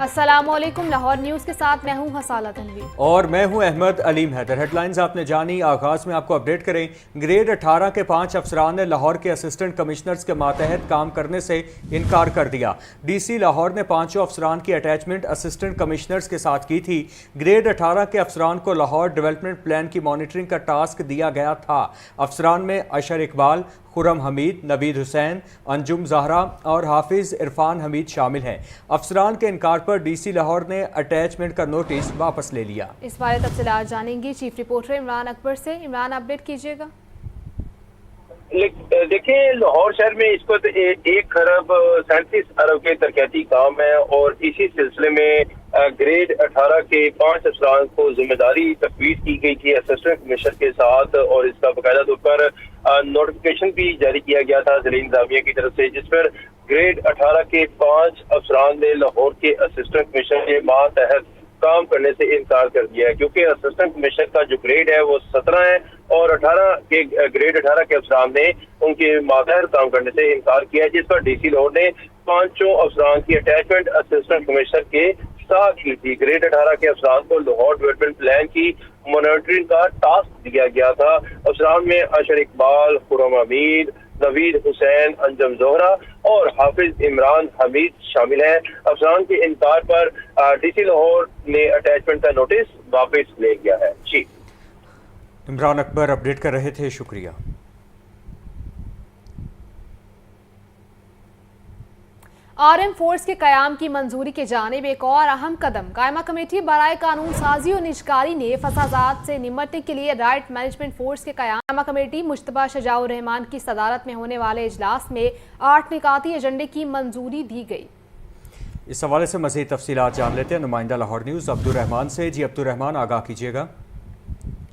अस्सलामुअलैकुम। लाहौर न्यूज़ के साथ मैं हूं हसाला तनवीर और मैं हूं अहमद अलीम हैदर। हेडलाइंस आपने जानी। आगाज में आपको अपडेट करें। ग्रेड 18 के 5 अफसरान ने लाहौर के असिस्टेंट कमिश्नर्स के मातहत काम करने से इनकार कर दिया। डीसी लाहौर ने 5 अफसरान की अटैचमेंट असिस्टेंट कमिश्नर्स के साथ की थी। ग्रेड 18 के अफसरान को लाहौर डेवलपमेंट प्लान की मॉनिटरिंग का टास्क दिया गया था। अफसरान में अशर इकबाल, खुरम हमीद, नवीद हुसैन, अंजुम जहरा और हाफिज इरफान हमीद शामिल हैं। अफसरान के इनकार पर डीसी लाहौर ने अटैचमेंट का नोटिस वापस ले लिया। इस बारे तफसीलात जानेंगे चीफ रिपोर्टर इमरान अकबर से। इमरान, अपडेट कीजिएगा। देखिए, लाहौर शहर में इस वक्त 1 खरब 37 अरब के तरक्याती काम है और इसी सिलसिले में ग्रेड 18 के 5 अफसरान को जिम्मेदारी तफवीज की गई थी असिस्टेंट कमिश्नर के साथ, और इसका बाकायदा तौर पर नोटिफिकेशन भी जारी किया गया था ज़िला इंतजामिया की तरफ से, जिस पर ग्रेड 18 के 5 अफसरान ने लाहौर के असिस्टेंट कमिश्नर के मातहत काम करने से इनकार कर दिया है, क्योंकि असिस्टेंट कमिश्नर का जो ग्रेड है वो 17 है और ग्रेड 18 के अफसरान ने उनके मातहत काम करने से इनकार किया है, जिस पर डीसी लाहौर ने 5 अफसरान की अटैचमेंट असिस्टेंट कमिश्नर के साथ की थी। ग्रेड 18 के अफसरान को लाहौर डेवलपमेंट प्लान की मॉनिटरिंग का टास्क दिया गया था। अफसरान में अशर इकबाल, खुरम हमीद, नवीद हुसैन, अंजुम जहरा और हाफिज इमरान हमीद शामिल हैं। अफसरान के इनकार पर डीसी लाहौर ने अटैचमेंट का नोटिस वापस ले लिया है। जी, इमरान अकबर अपडेट कर रहे थे, शुक्रिया। आरएम फोर्स के कयाम की मंजूरी के जानिब एक और अहम कदम। कायमा कमेटी बराए कानून साजी और निजकारी ने फसादात से निमटने के लिए राइट मैनेजमेंट फोर्स के कायमा कमेटी मुश्तबा शजाउर रहमान की सदारत में होने वाले इजलास में 8 निकाती एजेंडे की मंजूरी दी गई। इस हवाले से मज़ीद तफसीलात जान लेते हैं नुमाइंदा लाहौर न्यूज़ अब्दुर्रहमान से। जी अब्दुर्रहमान, आगाह कीजिएगा।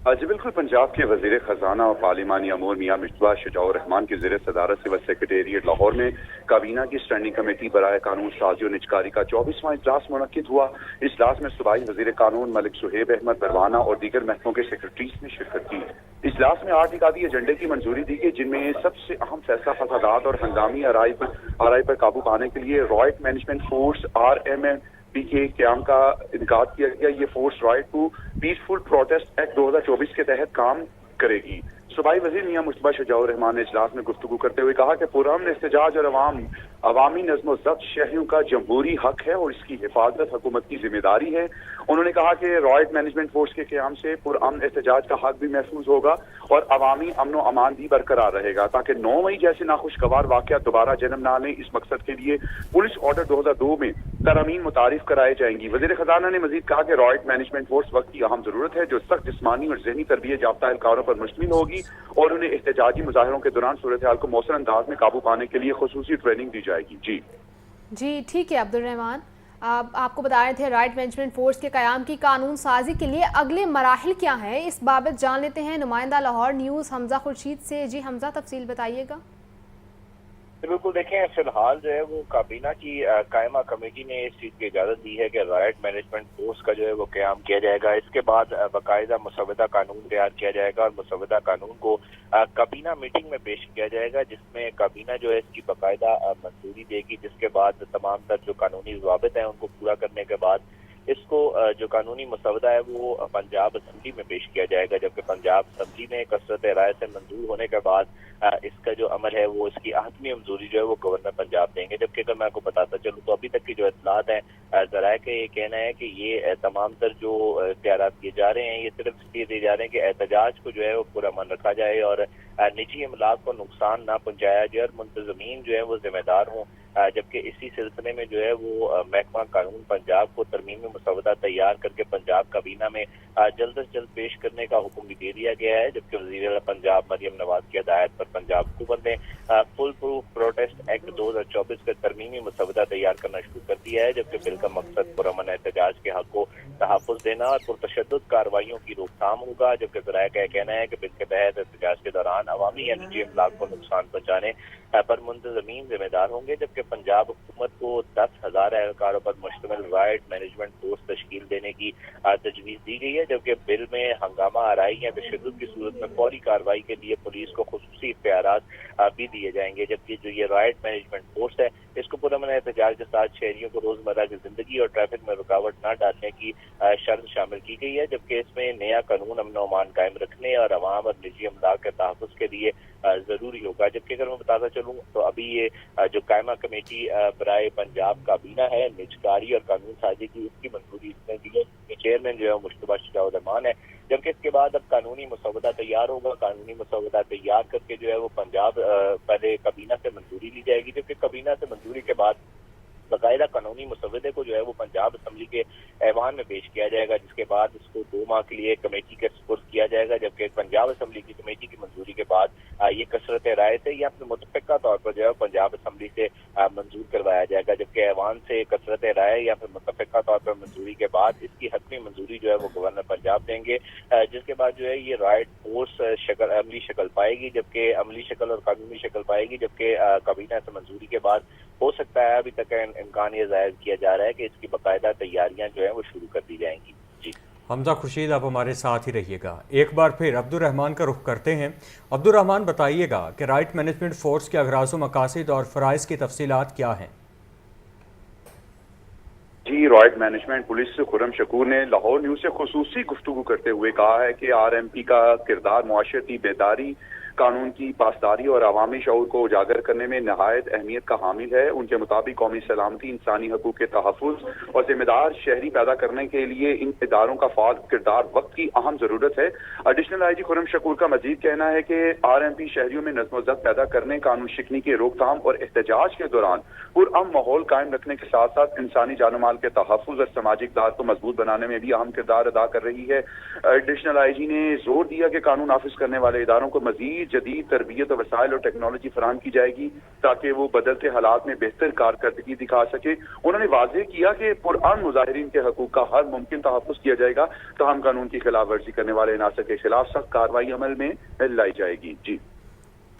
जी बिल्कुल, पंजाब के वजीर खजाना और पार्लिमानी अमूर मियां मुश्तबा शजाउर रहमान की ज़ेर सदारत सिविल सेक्रेटेरिएट लाहौर में काबीना की स्टैंडिंग कमेटी बराए कानून साजी और निजकारी का 24वां इजलास मुनक्किद हुआ। इजलास में सूबाई वजीर कानून मलिक सुहेब अहमद परवाना और दीगर महकमों के सेक्रेटरीज ने शिरकत की। इजलास में 8 निकाती एजेंडे की मंजूरी दी गई, जिनमें सबसे अहम फैसला फसादात और हंगामी आराई पर काबू पाने के लिए रॉयट मैनेजमेंट फोर्स RMFP के क्याम का इनकार किया गया। ये force right to peaceful protest act 2024 के तहत काम करेगी। सूबाई वजीर मियां मुश्तबा शजाउर रहमान ने इजलास में गुफ्तगू करते हुए कहा कि पुरअमन एहतजाज और अवामी नज़्म व ज़ब्त शहरियों का जमहूरी हक है और इसकी हिफाजत हुकूमत की जिम्मेदारी है। उन्होंने कहा कि रॉयट मैनेजमेंट फोर्स के क़याम से पुरअमन एहतजाज का हक भी महफूज होगा और अवामी अमन व अमान भी बरकरार रहेगा, ताकि 9 मई जैसे नाखुशगवार वाक़यात दोबारा जन्म ना लें। इस मकसद के लिए पुलिस ऑर्डर 2002 में तरमीम मुतारिफ कराई जाएंगी। वजीर खजाना ने मजीद कहा कि रॉयट मैनेजमेंट फोर्स वक्त की अहम जरूरत है, जो सख्त जिस्मानी और ज़हनी तरबियत याफ्ता एहलकारों पर मुश्तमिल होगी और उन्हें एहतजाजी मुजाहिरों के दौरान सूरत हाल को मौसर अंदाज में काबू पाने के लिए खुसूसी ट्रेनिंग दी जाएगी। जी ठीक है अब्दुर्रहमान, आपको बता रहे थे राइट मैनेजमेंट फोर्स के कयाम की कानून साजी के लिए अगले मराहिल क्या हैं, इस बाबत जान लेते हैं नुमाइंदा लाहौर न्यूज़ हमजा खुर्शीद से। जी हमजा, तफसील बताइएगा। बिल्कुल, देखें, फिलहाल जो है वो काबीना की कायमा कमेटी ने इस चीज़ की इजाज़त दी है कि राइट मैनेजमेंट फोर्स का जो है वो क़याम किया जाएगा। इसके बाद बाकायदा मुसव्वदा कानून तैयार किया जाएगा और मुसव्वदा कानून को काबीना मीटिंग में पेश किया जाएगा, जिसमें काबीना जो है इसकी बाकायदा मंजूरी देगी, जिसके बाद तमाम तर जो कानूनी ज़वाबित हैं उनको पूरा करने के बाद इसको जो कानूनी मसवदा है वो पंजाब असम्बली में पेश किया जाएगा, जबकि पंजाब असम्बली में कसरत राय से मंजूर होने के बाद इसका जो अमल है वो इसकी आठवीं मंजूरी जो है वो गवर्नर पंजाब देंगे। जबकि अगर मैं आपको बताता चलूँ तो अभी तक की जो इत्तलात हैं ज़राए का ये कहना है कि ये तमाम तर जो इख्तियारात किए जा रहे हैं ये सिर्फ इसलिए दिए जा रहे हैं कि एहतजाज को जो है वो पूरा मन रखा जाए और निजी अमलाक को नुकसान ना पहुँचाया जाए और मुंतज़मीन जो है वो जिम्मेदार हों। जबकि इसी सिलसिले में जो है वो महकमा कानून पंजाब को तरमीमी मसवदा तैयार करके पंजाब काबीना में जल्द से जल्द पेश करने का हुक्म भी दे दिया गया है। जबकि वज़ीर पंजाब मरियम नवाज की हिदायत पर पंजाब हुकूमत ने फुल प्रूफ प्रोटेस्ट एक्ट 2024 का तरमीमी मसवदा तैयार करना शुरू कर दिया है, जबकि बिल का मकसद पुरअमन एहतजाज के हक को तहफ़्फ़ुज़ देना और पुरतशद्दुद कार्रवाइयों की रोकथाम होगा। जबकि ज़राए का कहना है कि बिल के तहत एहतजाज के दौरान अवामी या निजी अमलाक को नुकसान पहुँचाने पर मुंतज़मीन जिम्मेदार होंगे। जबकि पंजाब हुकूमत को 10,000 एहलकारों पर मुश्तमिल राइट मैनेजमेंट फोर्स तश्कील देने की तजवीज़ दी गई है। जबकि बिल में हंगामा आराई या तशद्दुद की सूरत में फौरी कार्रवाई के लिए पुलिस को खुसूसी इख्तियारात भी दिए जाएंगे। जबकि जो ये राइट मैनेजमेंट फोर्स है इसको पुरअमन एहतजाज के साथ शहरियों को रोजमर्रा रोजमर्रा की जिंदगी और ट्रैफिक में रुकावट न डालने की शर्त शामिल की गई है, जबकि इसमें नया कानून अमन व अमान कायम रखने और अवाम और निजी अमलाक के तहफ़्फ़ुज़ के लिए जरूरी होगा। जबकि अगर मैं बताता चलूँ तो अभी ये जो कायमा कमेटी बराए पंजाब काबीना है निजकारी और कानून साजी की, उसकी मंजूरी इसने दी है। चेयरमैन जो है मुश्तबा शुजाउर रहमान है, जबकि इसके बाद अब कानूनी मसौदा तैयार होगा। कानूनी मसौदा तैयार करके जो है वो पंजाब पहले काबीना से मंजूरी ली जाएगी, जबकि काबीना से मंजूरी के बाद बाकायदा कानूनी मसौदे को जो है वो पंजाब असम्बली के ऐवान में पेश किया जाएगा, जिसके बाद इसको 2 माह के लिए कमेटी के सुपुर्द किया जाएगा। जबकि पंजाब असम्बली की कमेटी की मंजूरी के बाद ये कसरत राय से या फिर मुतफ़िक़ा तौर पर जो है पंजाब असम्बली से मंजूर करवाया जाएगा, जबकि ऐवान से कसरत राय या फिर मुतफ़िक़ा तौर पर मंजूरी के बाद इसकी हतमी मंजूरी जो है वो गवर्नर पंजाब देंगे, जिसके बाद जो है ये राइट फोर्स अमली शक्ल पाएगी, जबकि अमली शक्ल और कानूनी शक्ल पाएगी। जबकि काबीना से मंजूरी के बाद हो सकता है, अभी तक इम्कान ये जाहिर किया जा रहा है कि इसकी बाकायदा तैयारियां जो है वो शुरू कर दी जाएंगी। जी हमजा खुर्शीद, आप हमारे साथ ही रहिएगा। एक बार फिर अब्दुर्रहमान का रुख करते हैं। अब्दुर्रहमान, बताइएगा कि राइट मैनेजमेंट फोर्स के अगराज़ व मकासद और फ़राइज़ की तफसीलात क्या हैं? जी, right management police Khurram Shakoor ने लाहौर न्यूज़ से खुसूसी गुफ्तगू करते हुए कहा है कि RMP का किरदार मुआशरती बेदारी, कानून की पासदारी और अवामी शऊर को उजागर करने में नहायत अहमियत का हामिल है। उनके मुताबिक कौमी सलामती, इंसानी हकूक़ के तहफ़्फ़ुज़ और जिम्मेदार शहरी पैदा करने के लिए इन इदारों का फ़ाल किरदार वक्त की अहम ज़रूरत है। एडिशनल IG खुर्रम शकूर का मजीद कहना है कि RMP शहरियों में नज़्म व ज़ब्त पैदा करने, कानून शिकनी की रोकथाम और एहतजाज के दौरान पुरअमन माहौल कायम रखने के साथ साथ इंसानी जान माल के तहफ़्फ़ुज़ और समाजी इक़दार को मजबूत बनाने में भी अहम किरदार अदा कर रही है। एडिशनल IG ने जोर दिया कि कानून नाफिज करने वाले इदारों को मजीद जदीद तरबियत और वसाइल और टेक्नोलॉजी फराहम की जाएगी ताकि वो बदलते हालात में बेहतर कारकर्दगी दिखा सके। उन्होंने वाज़ेह किया कि पुरअमन मुजाहिरीन के हकूक़ का हर मुमकिन तहफ़्फ़ुज़ किया जाएगा, तहम कानून की खिलाफ वर्जी करने वाले अनासर के खिलाफ सख्त कार्रवाई अमल में लाई जाएगी। जी,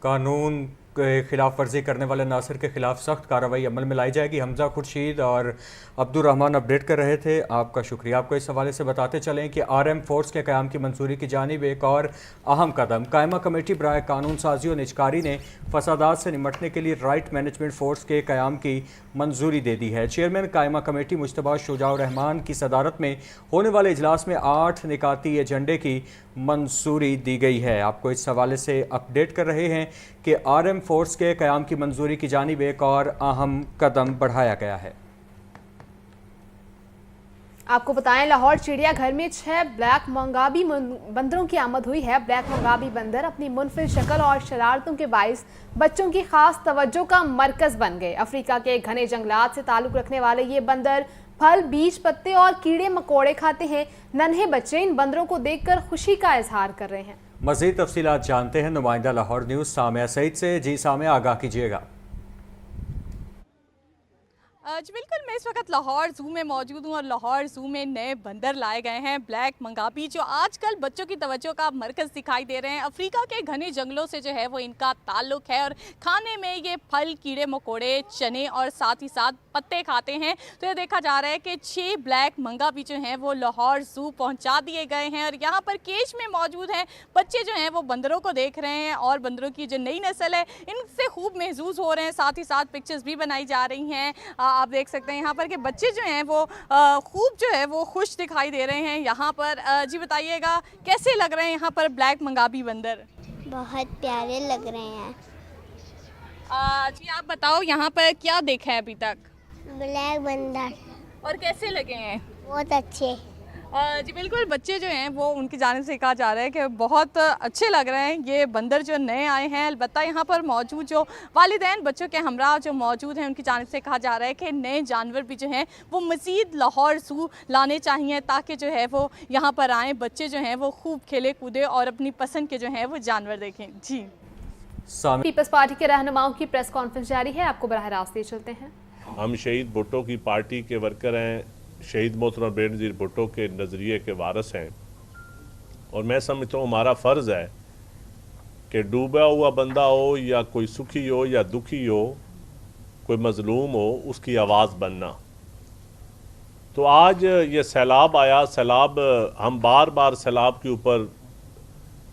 कानून के खिलाफ वर्जी करने वाले नासिर के खिलाफ सख्त कार्रवाई अमल में लाई जाएगी। हमजा खुर्शीद और अब्दुर्रहमान अपडेट कर रहे थे, आपका शुक्रिया। आपको इस हवाले से बताते चलें कि RM फोर्स के क़याम की मंजूरी की जानिब एक और अहम कदम कायमा कमेटी बराए कानून साजी और निजकारी ने फसादात से निमटने के लिए राइट मैनेजमेंट फोर्स के क़याम की मंजूरी दे दी है। चेयरमैन कायमा कमेटी मुश्तबा शुजाउर रहमान की सदारत में होने वाले इजलास में 8 निकाती एजेंडे की मंजूरी दी गई है। आपको इस हवाले से अपडेट कर रहे हैं कि RM फोर्स के क़याम की मंजूरी की जानिब एक और अहम कदम बढ़ाया गया है। आपको बताएं, लाहौर चिड़ियाघर में 6 ब्लैक मंगाबी बंदरों की आमद हुई है। ब्लैक मंगाबी बंदर अपनी मुनफिर शक्ल और शरारतों के बाइस बच्चों की खास तवज्जो का मरकज बन गए। अफ्रीका के घने जंगलात से ताल्लुक रखने वाले ये बंदर फल, बीज, पत्ते और कीड़े मकोड़े खाते हैं। नन्हे बच्चे इन बंदरों को देखकर खुशी का इजहार कर रहे हैं। मज़ीद तफसीलात जानते हैं नुमाइंदा लाहौर न्यूज़ सामिया सईद से। जी सामिया, आगाह कीजिएगा। जी बिल्कुल, मैं इस वक्त लाहौर ज़ू में मौजूद हूँ और लाहौर ज़ू में नए बंदर लाए गए हैं, ब्लैक मंगाबी, जो आजकल बच्चों की तवज्जो का मरकज़ दिखाई दे रहे हैं। अफ्रीका के घने जंगलों से जो है वो इनका ताल्लुक़ है और खाने में ये फल, कीड़े मकोड़े, चने और साथ ही साथ पत्ते खाते हैं। तो ये देखा जा रहा है कि 6 ब्लैक मंगाबी जो हैं वो लाहौर ज़ू पहुँचा दिए गए हैं और यहाँ पर केज में मौजूद हैं। बच्चे जो हैं वो बंदरों को देख रहे हैं और बंदरों की जो नई नस्ल है इनसे खूब महसूस हो रहे हैं। साथ ही साथ पिक्चर्स भी बनाई जा रही हैं। आप देख सकते हैं यहाँ पर कि बच्चे जो हैं वो खूब जो है वो खुश दिखाई दे रहे हैं यहाँ पर। जी बताइएगा, कैसे लग रहे हैं यहाँ पर ब्लैक मंगाबी बंदर? बहुत प्यारे लग रहे हैं। जी आप बताओ, यहाँ पर क्या देखा है अभी तक? ब्लैक बंदर। और कैसे लगे हैं? बहुत अच्छे। जी बिल्कुल, बच्चे जो हैं वो उनकी जानिब से कहा जा रहा है कि बहुत अच्छे लग रहे हैं ये बंदर जो नए आए हैं। अलबत्ता यहाँ पर मौजूद जो वालिदैन बच्चों के हमरा जो मौजूद हैं उनकी जानिब से कहा जा रहा है कि नए जानवर भी जो हैं वो मज़ीद लाहौर ज़ू लाने चाहिए ताकि जो है वो यहाँ पर आएँ, बच्चे जो हैं वो खूब खेले कूदे और अपनी पसंद के जो हैं वो जानवर देखें। जी, पीपल्स पार्टी के रहनुमाओं की प्रेस कॉन्फ्रेंस जारी है, आपको बराह रास्त चलते हैं। हम शहीद भुट्टो की पार्टी के वर्कर हैं, शहीद मोहतरम बेनज़ीर भुट्टो के नज़रिए के वारिस हैं और मैं समझता हूँ हमारा फ़र्ज़ है कि डूबा हुआ बंदा हो या कोई सुखी हो या दुखी हो, कोई मज़लूम हो, उसकी आवाज़ बनना। तो आज ये सैलाब आया, सैलाब हम बार बार सैलाब के ऊपर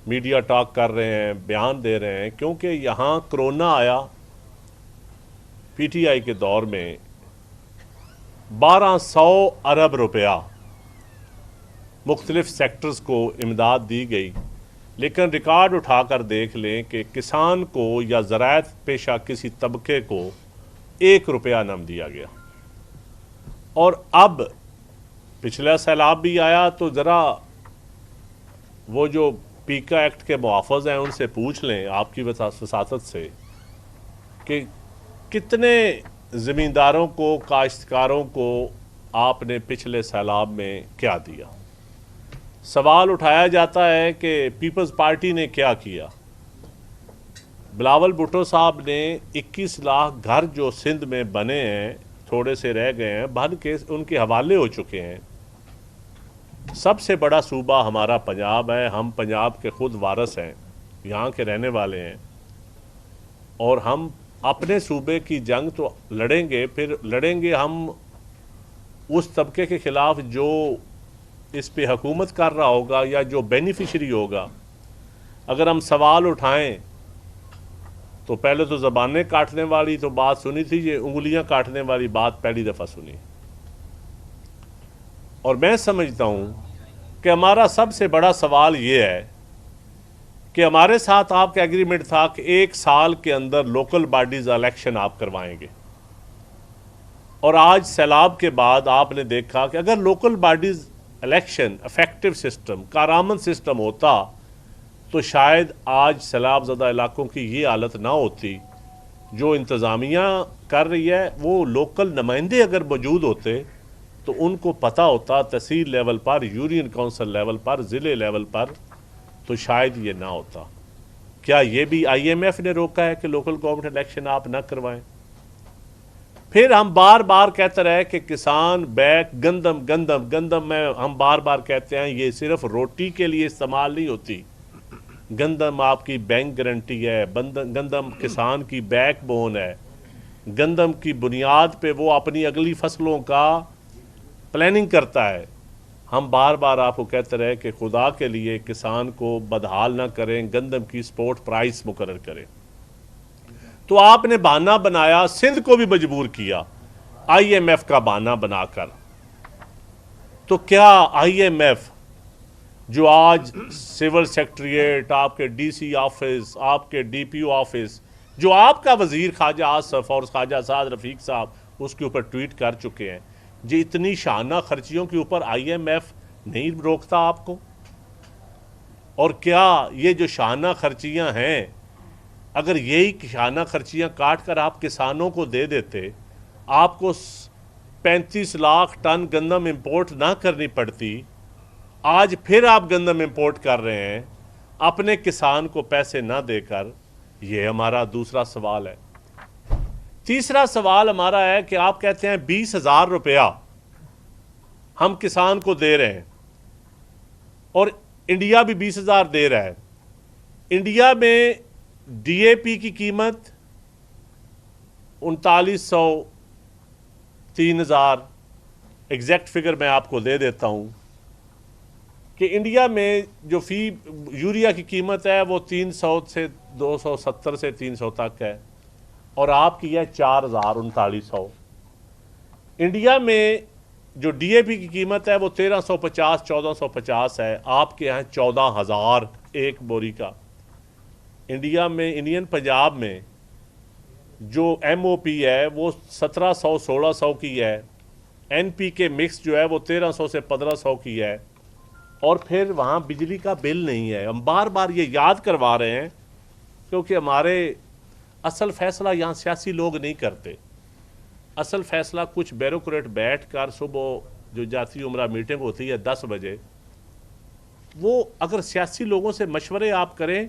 मीडिया टॉक कर रहे हैं, बयान दे रहे हैं, क्योंकि यहाँ कोरोना आया PTI के दौर में 1200 अरब रुपया मुख्तलिफ सेक्टर्स को इमदाद दी गई, लेकिन रिकॉर्ड उठाकर देख लें कि किसान को या ज़राअत पेशा किसी तबके को 1 रुपया न दिया गया। और अब पिछला सैलाब भी आया तो ज़रा वो जो पीका एक्ट के मुआफ़ज़ हैं उनसे पूछ लें आपकी वसासत से कि कितने ज़मींदारों को, काश्तकारों को आपने पिछले सैलाब में क्या दिया। सवाल उठाया जाता है कि पीपल्स पार्टी ने क्या किया। बिलावल भुट्टो साहब ने 21 लाख घर जो सिंध में बने हैं, थोड़े से रह गए हैं, बन के उनके हवाले हो चुके हैं। सबसे बड़ा सूबा हमारा पंजाब है, हम पंजाब के खुद वारिस हैं, यहाँ के रहने वाले हैं, और हम अपने सूबे की जंग तो लड़ेंगे, फिर लड़ेंगे हम उस तबके के ख़िलाफ़ जो इस पे हुकूमत कर रहा होगा या जो बेनिफिशरी होगा। अगर हम सवाल उठाएं तो पहले तो ज़बानें काटने वाली तो बात सुनी थी, ये उंगलियां काटने वाली बात पहली दफ़ा सुनी। और मैं समझता हूँ कि हमारा सबसे बड़ा सवाल ये है कि हमारे साथ आपका एग्रीमेंट था कि 1 साल के अंदर लोकल बॉडीज़ इलेक्शन आप करवाएंगे, और आज सैलाब के बाद आपने देखा कि अगर local bodies election effective system, कारआमद सिस्टम होता तो शायद आज सैलाब ज़दा इलाकों की ये हालत ना होती जो इंतज़ामिया कर रही है। वो लोकल नुमाइंदे अगर मौजूद होते तो उनको पता होता तहसील लेवल पर, यूनियन काउंसिल लेवल पर, ज़िले लेवल पर, तो शायद ये ना होता। क्या ये भी IMF ने रोका है कि लोकल गवर्नमेंट इलेक्शन आप ना करवाएं? फिर हम बार बार कहते रहे कि किसान बैग गंदम गंदम गंदम में हम बार बार कहते हैं ये सिर्फ रोटी के लिए इस्तेमाल नहीं होती। गंदम आपकी बैंक गारंटी है, गंदम किसान की बैकबोन है, गंदम की बुनियाद पे वो अपनी अगली फसलों का प्लानिंग करता है। हम बार बार आपको कहते रहे कि खुदा के लिए किसान को बदहाल ना करें, गंदम की स्पोर्ट प्राइस मुकर्रर करें। तो आपने बहाना बनाया, सिंध को भी मजबूर किया IMF का बहाना बनाकर। तो क्या IMF जो आज सिविल सेक्रेटरीट, आपके DC ऑफिस, आपके DPO ऑफिस, जो आपका वजीर ख्वाजा आसफ और ख्वाजा साद रफीक साहब उसके ऊपर ट्वीट कर चुके हैं, जी इतनी शाना खर्चियों के ऊपर IMF नहीं रोकता आपको? और क्या ये जो शाना खर्चियां हैं, अगर यही शाना खर्चियां काट कर आप किसानों को दे देते, आपको 35 लाख टन गंदम इंपोर्ट ना करनी पड़ती। आज फिर आप गंदम इंपोर्ट कर रहे हैं अपने किसान को पैसे ना देकर। ये हमारा दूसरा सवाल है। तीसरा सवाल हमारा है कि आप कहते हैं 20,000 रुपया हम किसान को दे रहे हैं और इंडिया भी 20,000 दे रहा है। इंडिया में DAP की कीमत 3900, 3000, एग्जैक्ट फिगर मैं आपको दे देता हूं कि इंडिया में जो फी यूरिया की कीमत है वो 300 से 270 से 300 तक है, और आपकी है 4000, 3900। इंडिया में जो DAP की कीमत है वो 1350, 1450 है, आपके यहाँ 14,000 एक बोरी का। इंडिया में, इंडियन पंजाब में जो MOP है वो 1700, 1600 की है। NPK मिक्स जो है वो 1300 से 1500 की है, और फिर वहाँ बिजली का बिल नहीं है। हम बार बार ये याद करवा रहे हैं क्योंकि हमारे असल फैसला यहाँ सियासी लोग नहीं करते। असल फैसला कुछ ब्यूरोक्रेट बैठ कर सुबह जो जाती उम्रा मीटिंग होती है 10 बजे, वो अगर सियासी लोगों से मशवरे आप करें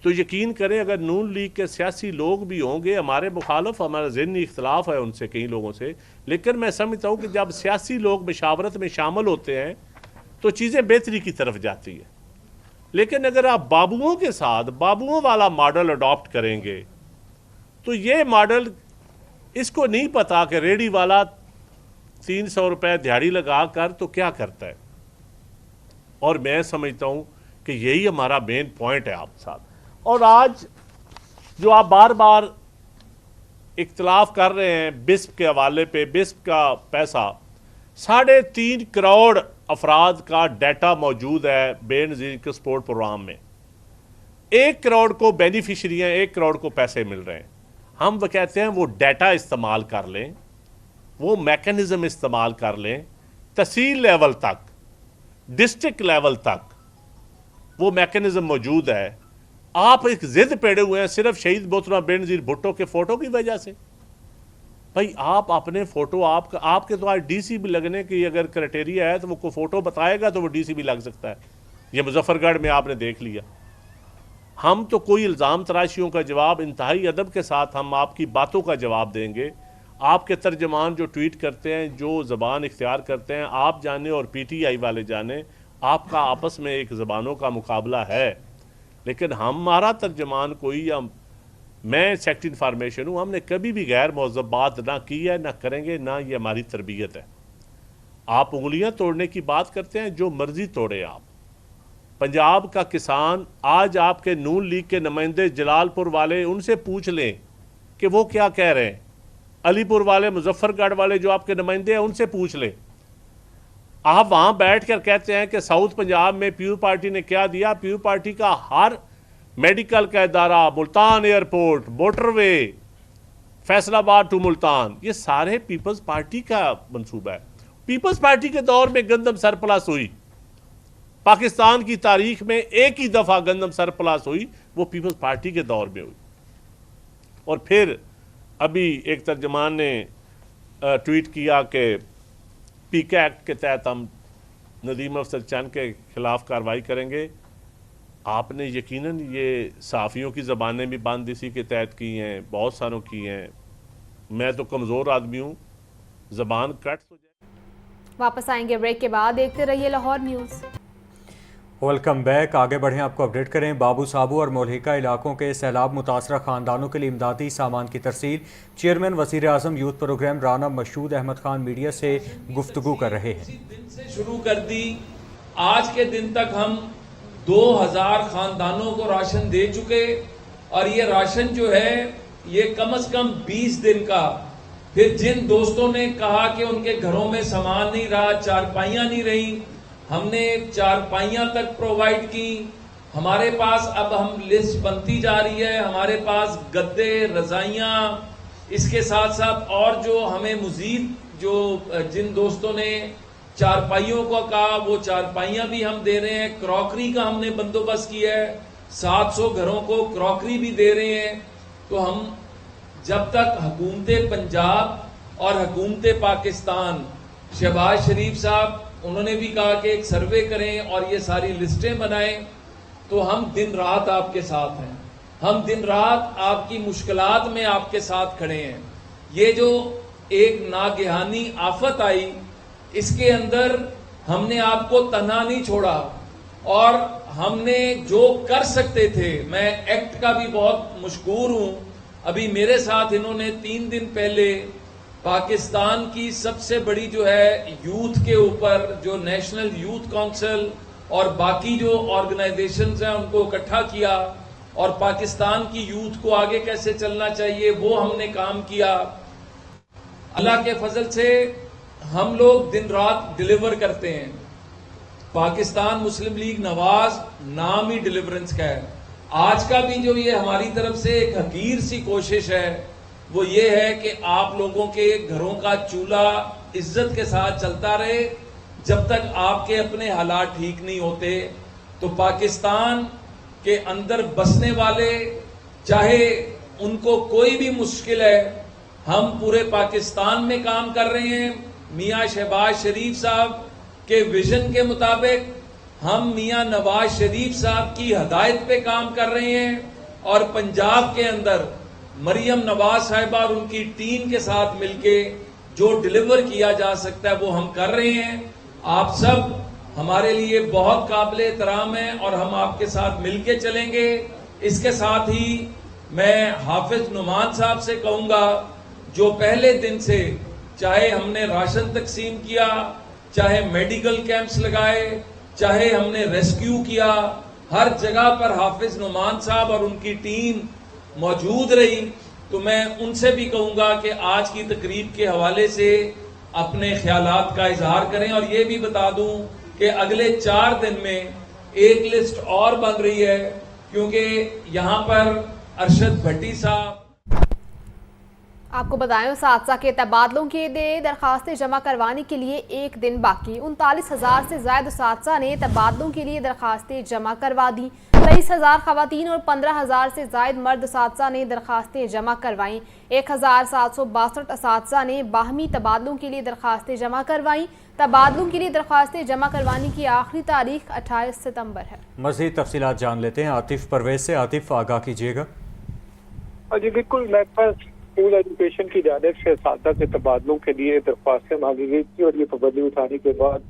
तो यकीन करें अगर नून लीग के सियासी लोग भी होंगे हमारे मुखालफ, हमारा ज़हनी इख्तलाफ है उनसे कई लोगों से, लेकिन मैं समझता हूँ कि जब सियासी लोग मशावरत में शामिल होते हैं तो चीज़ें बेहतरी की तरफ जाती है। लेकिन अगर आप बाबुओं के साथ बाबुओं वाला मॉडल अडॉप्ट करेंगे तो ये मॉडल, इसको नहीं पता कि रेडी वाला 300 रुपये दिहाड़ी लगा कर तो क्या करता है। और मैं समझता हूँ कि यही हमारा मेन पॉइंट है आप साथ। और आज जो आप बार बार اختلاف کر رہے ہیں بسپ کے حوالے پہ، بسپ کا پیسہ 3.5 کروڑ افراد کا ڈیٹا موجود ہے بے نظیر کے سپورٹ پروگرام میں. 1 کروڑ کو بینیفیشری ہیں، 1 کروڑ کو پیسے مل رہے ہیں. ہم وہ کہتے ہیں وہ ڈیٹا استعمال کر لیں، وہ میکنزم استعمال کر لیں، تحصیل لیول تک، ڈسٹرکٹ لیول تک وہ میکنزم موجود ہے. آپ ایک ضد پیڑے ہوئے ہیں صرف شہید محترمہ بے نظیر بھٹو کے فوٹو کی وجہ سے. بھائی آپ اپنے فوٹو آپ کے تو آج ڈی سی بھی لگنے کی اگر کرائٹیریا ہے تو وہ کوئی فوٹو بتائے گا تو وہ ڈی سی بھی لگ سکتا ہے. یہ مظفر گڑھ میں آپ نے دیکھ لیا. ہم تو کوئی الزام تراشیوں کا جواب انتہائی ادب کے ساتھ ہم آپ کی باتوں کا جواب دیں گے. آپ کے ترجمان جو ٹویٹ کرتے ہیں، جو زبان اختیار کرتے ہیں، آپ جانیں اور پی ٹی آئی والے جانیں، آپ کا آپس میں ایک زبانوں کا مقابلہ ہے. لیکن ہمارا ترجمان کوئی میں سیکٹری انفارمیشن ہوں، ہم نے کبھی بھی غیر مہذب بات نہ کی ہے، نہ کریں گے، نہ یہ ہماری تربیت ہے. آپ انگلیاں توڑنے کی بات کرتے ہیں، جو مرضی توڑے آپ. پنجاب کا کسان آج آپ کے نون لیگ کے نمائندے جلال پور والے، ان سے پوچھ لیں کہ وہ کیا کہہ رہے ہیں. علی پور والے، مظفر گڑھ والے جو آپ کے نمائندے ہیں، ان سے پوچھ لیں. آپ وہاں بیٹھ کر کہتے ہیں کہ ساؤتھ پنجاب میں پیو پارٹی نے کیا دیا. پیو پارٹی کا ہر میڈیکل کا ادارہ، ملتان ایئرپورٹ، موٹر وے، فیصل آباد ٹو ملتان، یہ سارے پیپلز پارٹی کا منصوبہ ہے. پیپلز پارٹی کے دور میں گندم سرپلس ہوئی. پاکستان کی تاریخ میں ایک ہی دفعہ گندم سرپلس ہوئی، وہ پیپلز پارٹی کے دور میں ہوئی. اور پھر ابھی ایک ترجمان نے ٹویٹ کیا کہ پی کے ایکٹ کے تحت ہم ندیم افضل چند کے خلاف کارروائی کریں گے. آپ نے یقیناً یہ صحافیوں کی زبانیں بھی بند اسی کے تحت کی ہیں، بہت ساروں کی ہیں. میں تو کمزور آدمی ہوں، زبان کٹ ہو جائے. واپس آئیں گے بریک کے بعد، دیکھتے رہیے لاہور نیوز. Welcome back. آگے بڑھیں، آپ کو اپڈیٹ کریں. بابو صابو اور مولہکہ علاقوں کے سیلاب متاثرہ خاندانوں کے لیے امدادی سامان کی ترسیل. چیئرمین وزیر اعظم youth programme Rana Mashhood Ahmad Khan media سے گفتگو کر رہے ہیں. دن سے شروع کر دی، آج کے دن تک ہم 2000 خاندانوں کو راشن دے چکے، اور یہ راشن جو ہے یہ کم از کم 20 دن کا. پھر جن دوستوں نے کہا کہ ان کے گھروں میں سامان نہیں رہا، چارپائیاں نہیں رہی، ہم نے چارپائیاں تک پرووائیڈ کی. ہمارے پاس اب ہم لسٹ بنتی جا رہی ہے، ہمارے پاس گدے، رضائیاں، اس کے ساتھ ساتھ اور جو ہمیں مزید جو جن دوستوں نے چارپائیوں کو کہا وہ چارپائیاں بھی ہم دے رہے ہیں. کراکری کا ہم نے بندوبست کیا ہے، 700 گھروں کو کراکری بھی دے رہے ہیں. تو ہم جب تک حکومت پنجاب اور حکومت پاکستان، شہباز شریف صاحب انہوں نے بھی کہا کہ ایک سروے کریں اور یہ ساری لسٹیں بنائیں، تو ہم دن رات آپ کے ساتھ ہیں. ہم دن رات آپ کی مشکلات میں آپ کے ساتھ کھڑے ہیں. یہ جو ایک ناگہانی آفت آئی، اس کے اندر ہم نے آپ کو تنہا نہیں چھوڑا، اور ہم نے جو کر سکتے تھے، میں ایکٹ کا بھی بہت مشکور ہوں. ابھی میرے ساتھ انہوں نے 3 دن پہلے پاکستان کی سب سے بڑی جو ہے یوتھ کے اوپر جو نیشنل یوتھ کونسل اور باقی جو آرگنائزیشنز ہیں ان کو اکٹھا کیا، اور پاکستان کی یوتھ کو آگے کیسے چلنا چاہیے وہ ہم نے کام کیا. اللہ کے فضل سے ہم لوگ دن رات ڈیلیور کرتے ہیں. پاکستان مسلم لیگ نواز نام ہی ڈیلیورنس کا ہے. آج کا بھی جو یہ ہماری طرف سے ایک حقیر سی کوشش ہے وہ یہ ہے کہ آپ لوگوں کے گھروں کا چولہا عزت کے ساتھ چلتا رہے. جب تک آپ کے اپنے حالات ٹھیک نہیں ہوتے تو پاکستان کے اندر بسنے والے، چاہے ان کو کوئی بھی مشکل ہے، ہم پورے پاکستان میں کام کر رہے ہیں. میاں شہباز شریف صاحب کے ویژن کے مطابق ہم میاں نواز شریف صاحب کی ہدایت پہ کام کر رہے ہیں، اور پنجاب کے اندر مریم نواز صاحبہ اور ان کی ٹیم کے ساتھ مل کے جو ڈیلیور کیا جا سکتا ہے وہ ہم کر رہے ہیں. آپ سب ہمارے لیے بہت قابل احترام ہیں اور ہم آپ کے ساتھ مل کے چلیں گے. اس کے ساتھ ہی میں حافظ نعمان صاحب سے کہوں گا، جو پہلے دن سے چاہے ہم نے راشن تقسیم کیا، چاہے میڈیکل کیمپس لگائے، چاہے ہم نے ریسکیو کیا، ہر جگہ پر حافظ نعمان صاحب اور ان کی ٹیم موجود رہی. तो मैं उनसे भी कहूंगा कि आज की तकरीब के हवाले से अपने ख्यालात का इजहार करें। और ये भी बता दूं कि अगले 4 दिन में एक लिस्ट और बन रही है, क्योंकि यहां पर अरशद भट्टी साहब, आपको बताएं उस हादसा के तबादलों के लिए दरखास्तें जमा करवाने के लिए एक दिन बाकी। 39,000 से ज्यादा सादसा ने तबादलों के लिए दरखास्तें जमा करवा दी। 23,000 खवातीन और 15,000 से ज्यादा मर्द सादसा ने दरखास्तें जमा करवाईं। 1,762 सादसा ने बाहमी तबादलों के लिए दरखास्तें जमा करवाईं। तबादलों के लिए दरखास्तें जमा करवाने की आखिरी तारीख 28 सितंबर है। मज़ीद तफसीलात जान लेते हैं आतिफ परवेज से। आतिफ, आगाह कीजिएगा। जी बिल्कुल, मेरे पास स्कूल एजुकेशन की जानिब से सादा के तबादलों के लिए दरख्वास्तें मांगी गई थी और ये पाबंदी उठाने के बाद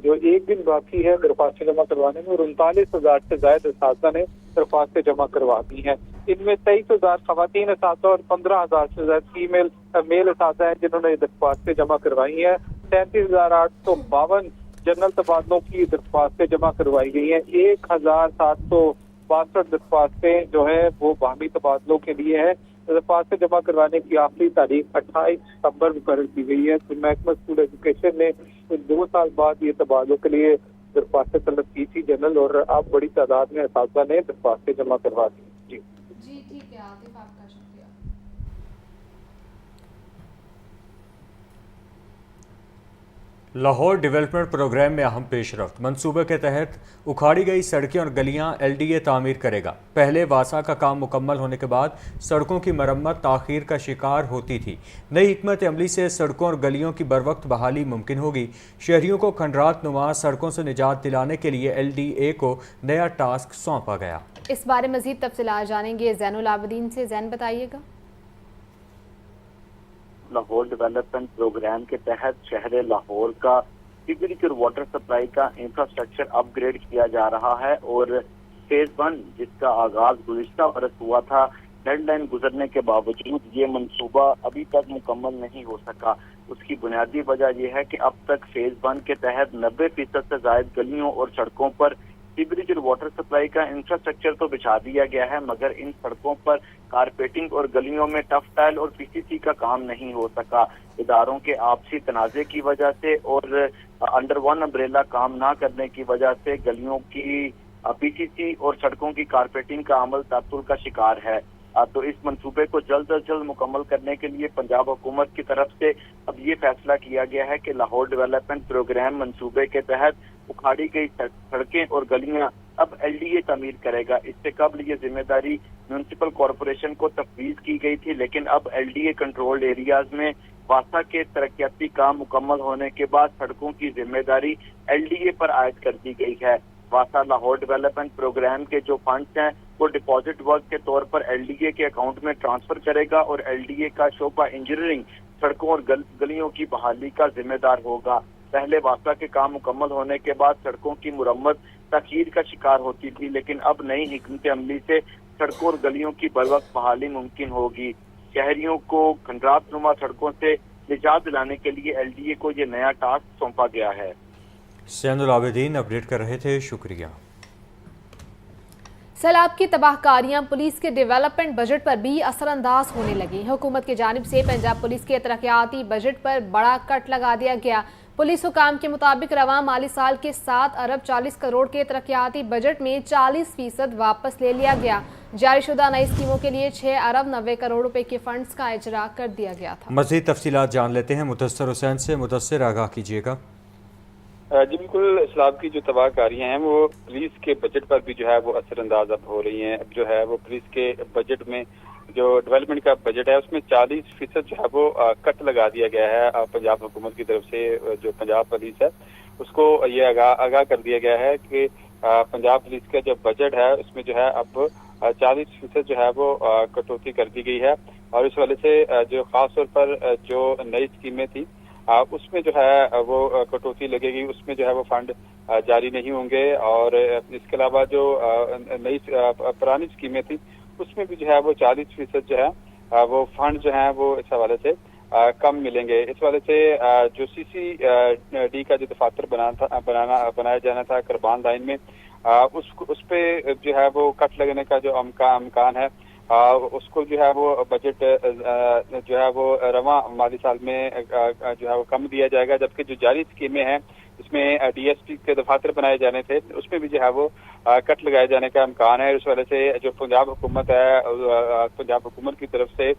जो एक दिन बाकी है दरख्वास्तें जमा करवाने में, और 39,000 से ज्यादा सादा ने दरख्वास्तें जमा करवा दी हैं। इनमें 23,000 खवातीन सादा और 15,000 से ज्यादा मेल सादा हैं जिन्होंने दरख्वास्तें जमा करवाई हैं। 37,852 जनरल तबादलों की दरख्वास्तें जमा करवाई गई हैं। 1,762 दरख्वास्तें जो है वो बाहमी तबादलों के लिए है। दरख्वास्तें जमा करवाने की आखिरी तारीख 28 सितंबर मुकर्रर की गई है। तो महकमा स्कूल एजुकेशन ने 2 साल बाद ये तबादलों के लिए दरख्वास्तें तलब की थी जनरल, और अब बड़ी तादाद में असातिज़ा ने दरख्वास्तें जमा करवा दी। जी ठीक है आतिफ, आपका शुक्रिया। लाहौर डेवलपमेंट प्रोग्राम में अहम पेशरफ्त। मंसूबे के तहत उखाड़ी गई सड़कें और गलियां LDA तामीर करेगा। पहले वासा का काम मुकम्मल होने के बाद सड़कों की मरम्मत ताख़ीर का शिकार होती थी। नई हिकमत अमली से सड़कों और गलियों की बरवक्त बहाली मुमकिन होगी। शहरियों को खंडरात नुमा सड़कों से निजात दिलाने के लिए LDA को नया टास्क सौंपा गया। इस बारे मजीद तफसीलात जानेंगे ज़ैनुल आबिदीन से। ज़ैन, बताइएगा। लाहौर डेवलपमेंट प्रोग्राम के तहत शहर लाहौर का सीवरेज और वाटर सप्लाई का इंफ्रास्ट्रक्चर अपग्रेड किया जा रहा है, और फेज 1 जिसका आगाज गुज़िश्ता बरस हुआ था, डेडलाइन गुजरने के बावजूद ये मंसूबा अभी तक मुकम्मल नहीं हो सका। उसकी बुनियादी वजह यह है कि अब तक फेज 1 के तहत 90% से ज्यादा गलियों और सड़कों पर सीवरेज और वाटर सप्लाई का इंफ्रास्ट्रक्चर तो बिछा दिया गया है, मगर इन सड़कों पर कारपेटिंग और गलियों में टफ टाइल और PCC का काम नहीं हो सका। इदारों के आपसी तनाज़े की वजह से और अंडर वन अम्ब्रेला काम ना करने की वजह से गलियों की PCC और सड़कों की कारपेटिंग का अमल तातुल का शिकार है। तो इस मंसूबे को जल्द अज जल्द मुकम्मल करने के लिए पंजाब हुकूमत की तरफ से अब ये फैसला किया गया है कि लाहौर डेवलपमेंट प्रोग्राम मंसूबे के तहत उखाड़ी गई सड़कें और गलियां अब LDA तामीर करेगा। इससे कबल ये जिम्मेदारी म्यूनिसिपल कॉरपोरेशन को तफवीज़ की गई थी, लेकिन अब LDA कंट्रोल्ड एरियाज में वासा के तरक्याती काम मुकम्मल होने के बाद सड़कों की जिम्मेदारी LDA पर आयद कर दी गई है। वासा लाहौर डेवलपमेंट प्रोग्राम के जो फंड्स हैं वो डिपॉजिट वर्क के तौर पर LDA के अकाउंट में ट्रांसफर करेगा, और LDA का शोबा इंजीनियरिंग सड़कों और गलियों की बहाली का जिम्मेदार होगा। पहले वासा के काम मुकम्मल होने के बाद सड़कों की मुरम्मत ताखीर का शिकार होती थी, लेकिन अब नई हिकमत अमली से सड़कों और गलियों की बरवक्त बहाली मुमकिन होगी। शहरियों को खंडरात नुमा सड़कों से निजात दिलाने के लिए LDA को ये नया टास्क सौंपा गया है। ज़ैनुल आबिदीन अपडेट कर रहे थे, शुक्रिया। सैलाब की तबाहकारियां पुलिस के डेवलपमेंट बजट पर भी असरअंदाज होने लगी। हुकूमत की जानिब से पंजाब पुलिस के तरक्याती बजट पर बड़ा कट लगा दिया गया। पुलिस हुकाम के मुताबिक रवां माली साल के 7 अरब 40 करोड़ के तरक्याती बजट में 40% वापस ले लिया गया। जारीशुदा नई स्कीमों के लिए 6 अरब 90 करोड़ रुपए के फंड्स का इजरा कर दिया गया था। मज़ीद तफसीलात जान लेते हैं मुदस्सिर हुसैन से। मुदस्सिर, आगाह कीजिएगा। जी बिल्कुल, इस्लाम की जो तबाहकारियाँ हैं वो पुलिस के बजट पर भी जो है वो असरअंदाज अब हो रही हैं। अब जो है वो पुलिस के बजट में जो डेवलपमेंट का बजट है उसमें 40% जो है वो कट लगा दिया गया है पंजाब हुकूमत की तरफ से। जो पंजाब पुलिस है उसको ये आगाह कर दिया गया है कि पंजाब पुलिस का जो बजट है उसमें जो है अब 40% जो है वो कटौती कर दी गई है, और इस वजह से जो खास तौर पर जो नई स्कीमें थी उसमें जो है वो कटौती लगेगी, उसमें जो है वो फंड जारी नहीं होंगे। और इसके अलावा जो नई पुरानी स्कीमें थी उसमें भी जो है वो 40% जो है वो फंड जो है वो इस हवाले से कम मिलेंगे। इस वाले से जो CCD का जो दफातर बनाया जाना था करबान लाइन में उस पे जो है वो कट लगने का जो अमकान है उसको जो है वो बजट जो है वो रवां माली साल में जो है वो कम दिया जाएगा, जबकि जो जारी स्कीमें हैं उसमें डीएसपी के दफातर बनाए जाने थे, उसमें भी जो है वो कट लगाए जाने का इम्कान है। इस वजह से जो पंजाब हुकूमत है, पंजाब हुकूमत की तरफ से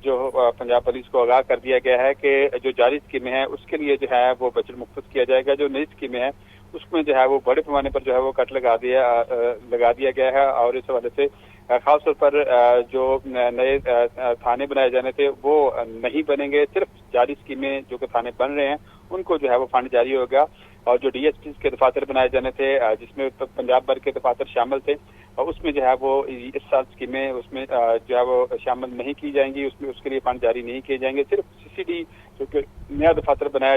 जो पंजाब पुलिस को आगाह कर दिया गया है कि जो जारी स्कीमें हैं उसके लिए जो है वो बजट मुख्तस किया जाएगा। जो नई स्कीमें हैं उसमें जो है वो बड़े पैमाने पर जो है वो कट लगा दिया गया है, और इस वजह से खास तौर पर जो नए थाने बनाए जाने थे वो नहीं बनेंगे। सिर्फ जारी स्कीमें जो कि थाने बन रहे हैं उनको जो है वो फंड जारी होगा, और जो डीएसपी के दफातर बनाए जाने थे जिसमें पंजाब भर के दफातर शामिल थे, और उसमें जो है वो इस साल स्कीमें उसमें जो है वो शामिल नहीं की जाएंगी, उसमें उसके लिए फंड जारी नहीं किए जाएंगे। सिर्फ सीसीडी जो कि नया दफातर बनाया